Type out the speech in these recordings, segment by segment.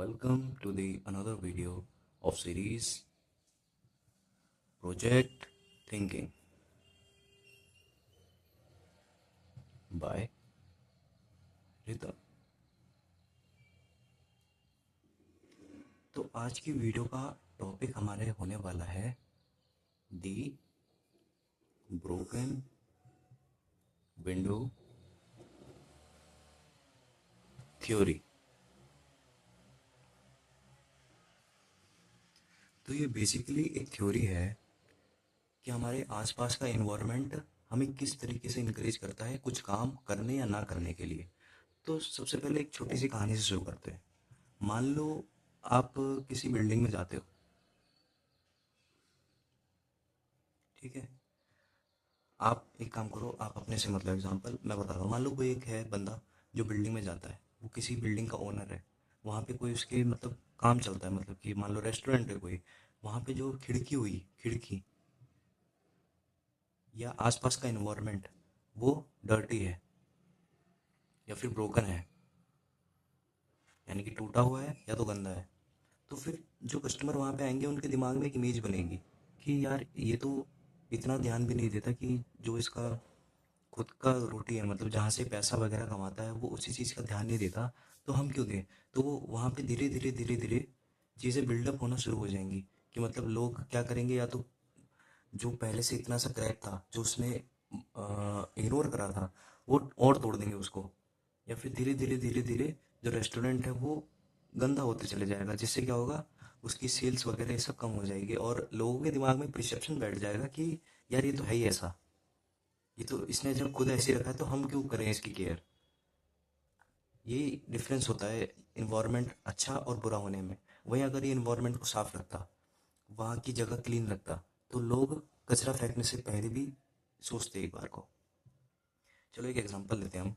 Welcome to the another video of series Project Thinking by Rita. तो आज की video का टॉपिक हमारे होने वाला है दी ब्रोकन विंडो थ्योरी। तो ये बेसिकली एक थ्योरी है कि हमारे आसपास का एनवायरनमेंट हमें किस तरीके से इनकरेज करता है कुछ काम करने या ना करने के लिए। तो सबसे पहले एक छोटी सी कहानी से शुरू करते हैं। मान लो आप किसी बिल्डिंग में जाते हो, ठीक है। आप एक काम करो, आप अपने से मतलब एग्जांपल मैं बता रहा हूँ। मान लो कोई एक है बंदा जो बिल्डिंग में जाता है, वो किसी बिल्डिंग का ओनर है। वहाँ पे कोई उसके मतलब काम चलता है, मतलब कि मान लो रेस्टोरेंट है कोई, वहाँ पे जो खिड़की या आसपास का इन्वायरमेंट वो डर्टी है या फिर ब्रोकन है, यानी कि टूटा हुआ है या तो गंदा है। तो फिर जो कस्टमर वहाँ पे आएंगे उनके दिमाग में एक इमेज बनेगी कि यार ये तो इतना ध्यान भी नहीं देता कि जो इसका खुद का रोटी है, मतलब जहाँ से पैसा वगैरह कमाता है, वो उसी चीज़ का ध्यान नहीं देता। तो हम क्यों दें? तो वो वहाँ पे धीरे धीरे चीज़ें बिल्डअप होना शुरू हो जाएंगी कि मतलब लोग क्या करेंगे, या तो जो पहले से इतना सा क्रैक था जो उसने इग्नोर करा था वो और तोड़ देंगे उसको, या फिर धीरे धीरे जो रेस्टोरेंट है वो गंदा होते चले जाएगा, जिससे क्या होगा, उसकी सेल्स वगैरह ये सब कम हो जाएगी और लोगों के दिमाग में परसेप्शन बैठ जाएगा कि यार ये तो है ही ऐसा, ये तो इसने जब खुद ऐसे रखा है तो हम क्यों करें इसकी केयर। ये डिफरेंस होता है इन्वायरमेंट अच्छा और बुरा होने में। वहीं अगर ये इन्वायरमेंट को साफ रखता, वहाँ की जगह क्लीन रखता, तो लोग कचरा फेंकने से पहले भी सोचते एक बार को। चलो एक एग्जांपल लेते हैं हम।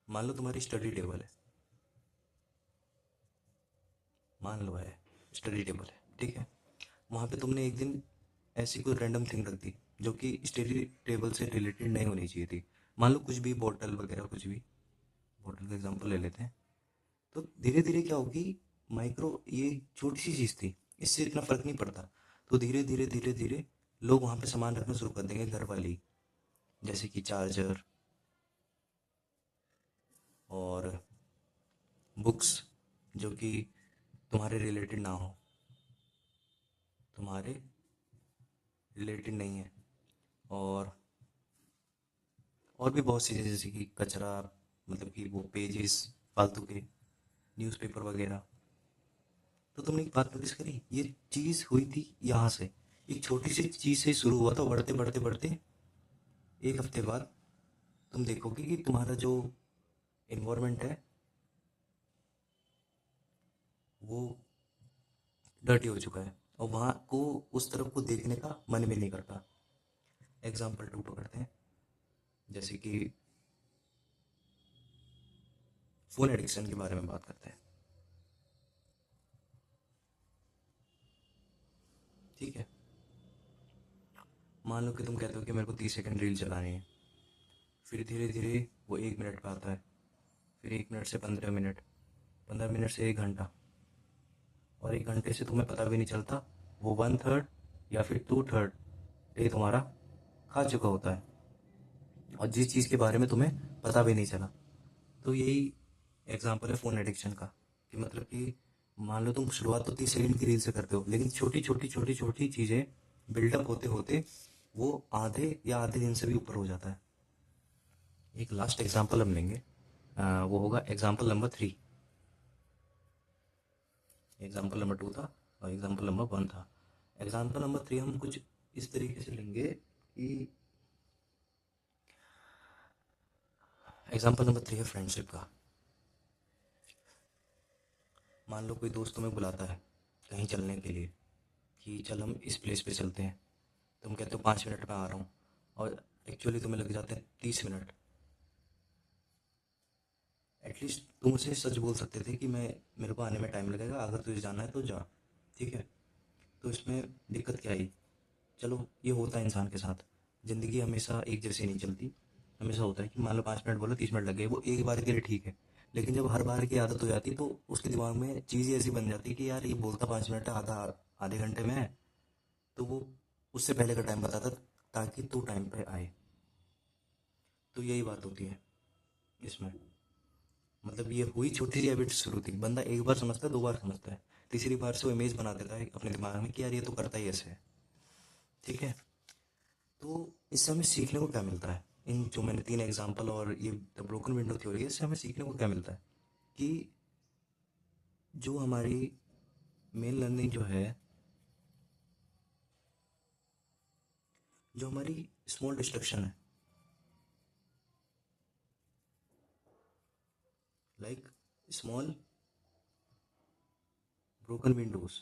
मान लो तुम्हारी स्टडी टेबल है, मान लो है स्टडी टेबल है, ठीक है। वहाँ पे तुमने एक दिन ऐसी कोई रैंडम थिंग रख दी जो कि स्टडी टेबल से रिलेटेड नहीं होनी चाहिए थी। मान लो कुछ भी, बोतल वगैरह कुछ भी, बोतल का एग्जांपल ले लेते हैं। तो धीरे धीरे क्या होगी, माइक्रो ये छोटी सी चीज़ थी, इससे इतना फर्क नहीं पड़ता। तो धीरे धीरे लोग वहाँ पे सामान रखना शुरू कर देंगे, घर वाले ही, जैसे कि चार्जर और बुक्स जो कि तुम्हारे रिलेटेड ना हो, तुम्हारे रिलेटेड नहीं है। और भी बहुत सी चीज़ें जैसे कि कचरा, मतलब कि वो पेजेस फालतू के, न्यूज़पेपर वगैरह। तो तुमने एक बात नोटिस करी, ये चीज़ हुई थी यहाँ से, एक छोटी सी चीज़ से शुरू हुआ था, बढ़ते बढ़ते बढ़ते एक हफ्ते बाद तुम देखोगे कि तुम्हारा जो इन्वायरमेंट है वो डर्टी हो चुका है और वहाँ को उस तरफ को देखने का मन भी नहीं करता। एग्जाम्पल टू पकड़ते हैं, जैसे कि फ़ोन एडिक्शन के बारे में बात करते हैं, ठीक है। मान लो कि तुम कहते हो कि मेरे को 30 सेकंड रील चलानी है, फिर धीरे धीरे वो 1 मिनट का आता है, फिर 1 मिनट से 15 मिनट, 15 मिनट से 1 घंटा, और 1 घंटे से तुम्हें पता भी नहीं चलता वो 1/3 या फिर 2/3 डे तुम्हारा खा चुका होता है, और जिस चीज़ के बारे में तुम्हें पता भी नहीं चला। तो यही एग्जांपल है फ़ोन एडिक्शन का, कि मतलब कि मान लो तुम शुरुआत तो 30 सेकंड की रील से करते हो, लेकिन छोटी छोटी चीज़ें बिल्डअप होते होते वो आधे दिन से भी ऊपर हो जाता है। एक लास्ट एग्जांपल हम लेंगे, वो होगा एग्जांपल नंबर 3। एग्जांपल नंबर 2 था और एग्जांपल नंबर 1 था। एग्जांपल नंबर 3 हम कुछ इस तरीके से लेंगे कि एग्जांपल नंबर 3 है फ्रेंडशिप का। मान लो कोई दोस्त तुम्हें बुलाता है कहीं चलने के लिए, कि चल हम इस प्लेस पे चलते हैं। तुम कहते हो 5 मिनट में आ रहा हूँ, और एक्चुअली तुम्हें लग जाते हैं 30 मिनट। एटलीस्ट तुम उसे सच बोल सकते थे कि मैं, मेरे को आने में टाइम लगेगा, अगर तुझे जाना है तो जा, ठीक है। तो इसमें दिक्कत क्या आई? चलो ये होता है इंसान के साथ, ज़िंदगी हमेशा एक जैसी नहीं चलती। हमेशा होता है कि मान लो 5 मिनट बोलो 30 मिनट लग गए, वो एक बार के लिए ठीक है। लेकिन जब हर बार की आदत हो जाती तो उसके दिमाग में चीज़ ऐसी बन जाती कि यार ये बोलता 5 मिनट है, आधे घंटे में है, तो वो उससे पहले का टाइम बताता ताकि तू टाइम पे आए। तो यही बात होती है इसमें। मतलब ये हुई छोटी सी हैबिट शुरू थी, बंदा एक बार समझता है, 2 बार समझता है, तीसरी बार से वो इमेज बना देता है अपने दिमाग में कि यार ये तो करता ही ऐसे है। ठीक है। तो इससे हमें सीखने को क्या मिलता है, इन जो मैंने 3 एग्जाम्पल और ये द ब्रोकन विंडो थ्योरी है, इससे हमें सीखने को क्या मिलता है कि जो हमारी मेन लर्निंग जो है, जो हमारी स्मॉल डिस्ट्रक्शन है, like small broken Windows,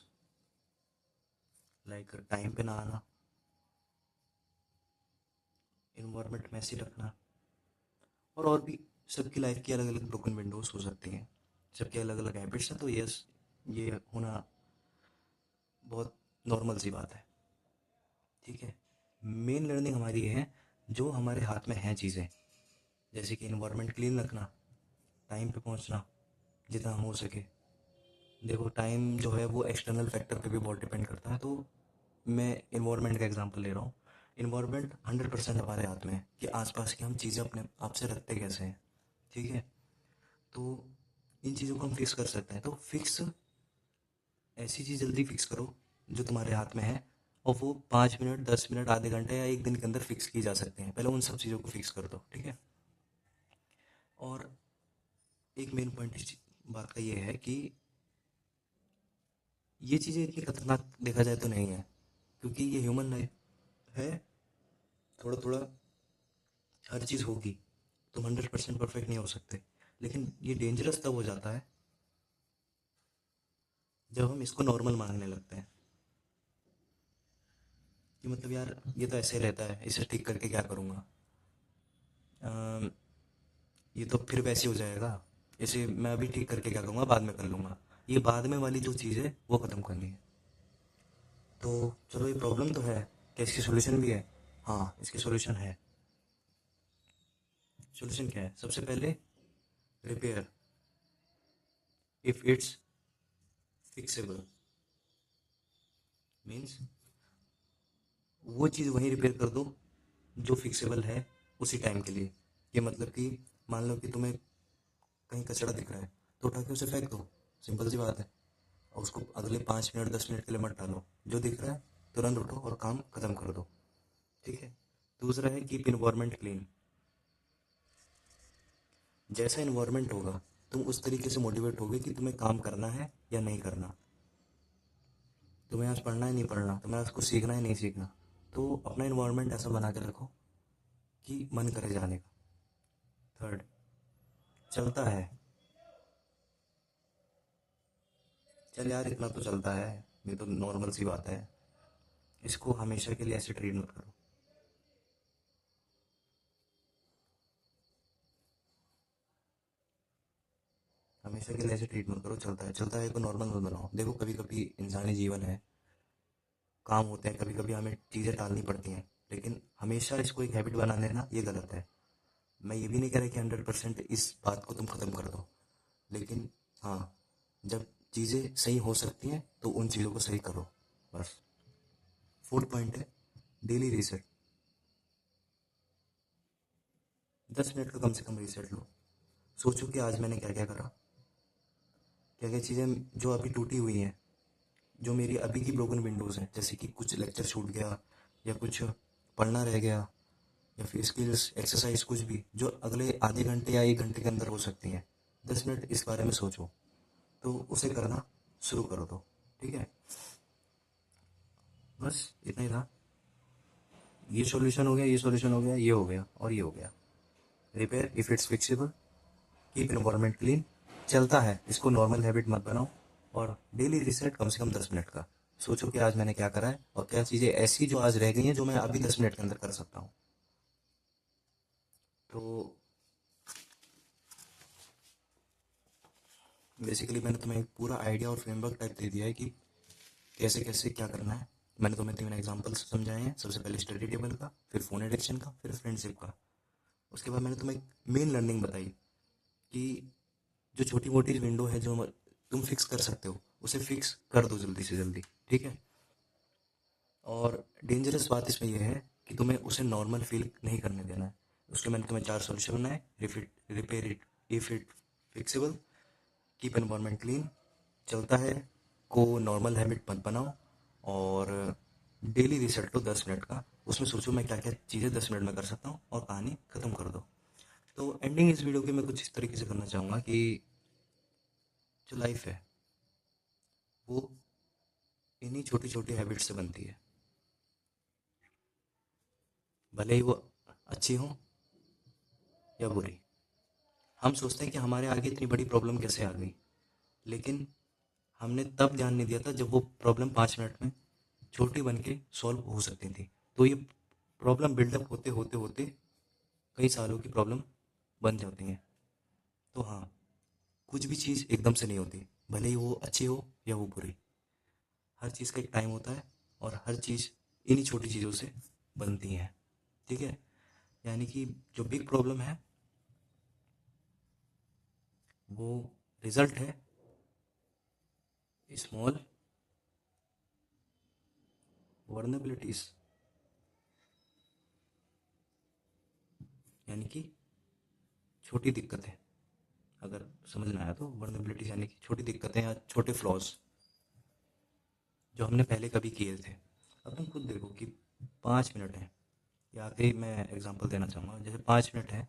like time पे ना आना, इन्वायरमेंट मैसी रखना, और भी सबकी लाइफ की अलग अलग ब्रोकन विंडोज हो सकती हैं, सबके अलग अलग हैबिट्स हैं। तो यस, ये होना बहुत नॉर्मल सी बात है। ठीक है। मेन लर्निंग हमारी ये है जो हमारे हाथ में हैं चीज़ें, जैसे कि इन्वायरमेंट क्लीन रखना, टाइम पे पहुंचना जितना हो सके। देखो टाइम जो है वो एक्सटर्नल फैक्टर पे भी बहुत डिपेंड करता है, तो मैं इन्वायरमेंट का एग्जांपल ले रहा हूँ। इन्वायरमेंट 100% हमारे हाथ में है कि आसपास की हम चीज़ें अपने आप से रखते कैसे हैं। ठीक है। तो इन चीज़ों को हम फिक्स कर सकते हैं। तो फिक्स, ऐसी चीज़ जल्दी फिक्स करो जो तुम्हारे हाथ में है, और वो 5 मिनट, 10 मिनट, आधे घंटे या एक दिन के अंदर फिक्स की जा सकते हैं। पहले उन सब चीज़ों को फिक्स कर दो। ठीक है। और एक मेन पॉइंट इस बात का ये है कि ये चीज़ें इतनी खतरनाक देखा जाए तो नहीं है, क्योंकि ये ह्यूमन लाइफ है। थोड़ा थोड़ा हर चीज़ होगी, तुम 100% परफेक्ट नहीं हो सकते, लेकिन ये डेंजरस तब हो जाता है जब हम इसको नॉर्मल मानने लगते हैं कि मतलब यार ये तो ऐसे रहता है, इसे ठीक करके क्या करूँगा, अम, ये तो फिर वैसे हो जाएगा, इसे मैं अभी ठीक करके क्या करूँगा, बाद में कर लूँगा। ये बाद में वाली जो चीज़ है वो ख़त्म करनी है। तो चलो, ये प्रॉब्लम तो है, क्या इसकी सोल्यूशन भी है? हाँ, इसकी सोल्यूशन है। सोल्यूशन क्या है? सबसे पहले, repair if it's fixable. Means वो चीज़ वहीं रिपेयर कर दो जो फिक्सेबल है उसी टाइम के लिए। ये मतलब कि मान लो कि तुम्हें कहीं कचरा दिख रहा है, तो उठा के उसे फेंक दो, सिंपल सी बात है। और उसको अगले 5 मिनट 10 मिनट के लिए मत डालो, जो दिख रहा है तुरंत उठो और काम खत्म कर दो। ठीक है। दूसरा है कीप इन्वायरमेंट क्लीन। जैसा इन्वायरमेंट होगा तुम उस तरीके से मोटिवेट होगे कि तुम्हें काम करना है या नहीं करना, तुम्हें आज पढ़ना है नहीं पढ़ना, तुम्हें आज कुछ सीखना है नहीं सीखना। तो अपना इन्वायरमेंट ऐसा बना के रखो कि मन करे जाने का। थर्ड, चलता है, चल यार इतना तो चलता है, ये तो नॉर्मल सी बात है, इसको हमेशा के लिए ऐसे ट्रीट मत करो। हमेशा के लिए ऐसे ट्रीट मत करो, चलता है, चलता है को नॉर्मल मत बनाओ। देखो कभी कभी इंसानी जीवन है, काम होते हैं, कभी कभी हमें चीज़ें टालनी पड़ती हैं, लेकिन हमेशा इसको एक हैबिट बना लेना ये गलत है। मैं ये भी नहीं कह रहा कि 100% इस बात को तुम ख़त्म कर दो, लेकिन हाँ, जब चीज़ें सही हो सकती हैं तो उन चीज़ों को सही करो, बस। फोर्थ पॉइंट है डेली रीसेट। 10 मिनट का कम से कम रीसेट लो। सोचो कि आज मैंने क्या क्या करा, क्या क्या चीज़ें जो अभी टूटी हुई हैं, जो मेरी अभी की ब्रोकन विंडोज़ हैं, जैसे कि कुछ लेक्चर छूट गया, या कुछ पढ़ना रह गया, या फिर स्किल्स एक्सरसाइज, कुछ भी जो अगले आधे घंटे या एक घंटे के अंदर हो सकती हैं। 10 मिनट इस बारे में सोचो, तो उसे करना शुरू करो। तो ठीक है, बस इतना ही था। ये सॉल्यूशन हो गया, ये सॉल्यूशन हो गया, ये हो गया और ये हो गया। Repair if it's fixable, keep environment clean, चलता है, इसको नॉर्मल हैबिट मत बनाओ, और डेली रिसेट कम से कम 10 मिनट का। सोचो कि आज मैंने क्या करा है और क्या चीज़ें ऐसी जो आज रह गई हैं जो मैं अभी 10 मिनट के अंदर कर सकता हूँ। तो बेसिकली मैंने तुम्हें एक पूरा आइडिया और फ्रेमवर्क टाइप दे दिया है कि कैसे कैसे क्या करना है। मैंने तुम्हें 3 एग्जाम्पल्स समझाए हैं, सबसे पहले स्टडी टेबल का, फिर फ़ोन एडिक्शन का, फिर फ्रेंडशिप का। उसके बाद मैंने तुम्हें मेन लर्निंग बताई कि जो छोटी मोटी विंडो है जो तुम फिक्स कर सकते हो उसे फिक्स कर दो जल्दी से जल्दी, ठीक है। और डेंजरस बात इसमें यह है कि तुम्हें उसे नॉर्मल फील नहीं करने देना है। उसके मैंने तुम्हें 4 सॉल्यूशन बनाए। Repair it if it fixable, keep environment clean, चलता है, को नॉर्मल हैबिट मत बनाओ, और डेली रिसेट लो 10 मिनट का। उसमें सोचो मैं क्या क्या चीज़ें 10 मिनट में कर सकता हूँ और कहानी ख़त्म कर दो। तो एंडिंग इस वीडियो की मैं कुछ इस तरीके से करना चाहूँगा कि जो लाइफ है वो इन्हीं छोटी छोटी हैबिट से बनती है, भले ही वो अच्छी हो या बुरी। हम सोचते हैं कि हमारे आगे इतनी बड़ी प्रॉब्लम कैसे आ गई, लेकिन हमने तब ध्यान नहीं दिया था जब वो प्रॉब्लम 5 मिनट में छोटी बन के सॉल्व हो सकती थी। तो ये प्रॉब्लम बिल्डअप होते होते होते कई सालों की प्रॉब्लम बन जाती हैं। तो हाँ, कुछ भी चीज़ एकदम से नहीं होती, भले ही वो अच्छी हो या वो बुरी। हर चीज़ का एक टाइम होता है, और हर चीज़ इन्हीं छोटी चीज़ों से बनती है, ठीक है। यानी कि जो बिग प्रॉब्लम है वो रिजल्ट है स्मॉल वर्नेबिलिटीज, यानी कि छोटी दिक्कतें। अगर समझ में आया तो वर्नेबिलिटीज यानी कि छोटी दिक्कतें या छोटे फ्लॉज जो हमने पहले कभी किए थे। अब तुम खुद देखो कि 5 मिनट है, या आगे मैं एग्जांपल देना चाहूँगा। जैसे 5 मिनट है,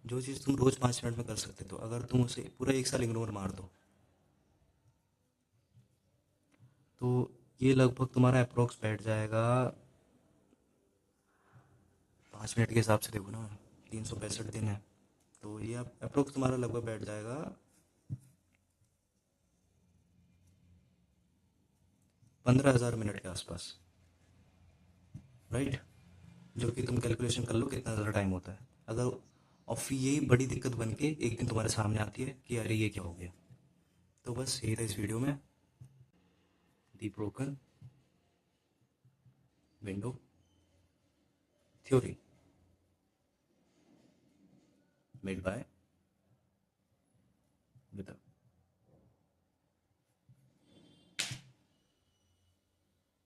जो चीज़ तुम रोज़ 5 मिनट में कर सकते हो, अगर तुम उसे पूरा एक साल इग्नोर मार दो तो ये लगभग तुम्हारा अप्रोक्स बैठ जाएगा। 5 मिनट के हिसाब से देखो ना, 365 दिन है, तो ये अप्रोक्स तुम्हारा लगभग बैठ जाएगा 15,000 मिनट के आसपास, राइट। जो कि तुम कैलकुलेशन कर लो कितना ज़्यादा टाइम होता है। अगर और फिर यही बड़ी दिक्कत बन के एक दिन तुम्हारे सामने आती है कि अरे ये क्या हो गया। तो बस यही था इस वीडियो में, the broken window theory made by with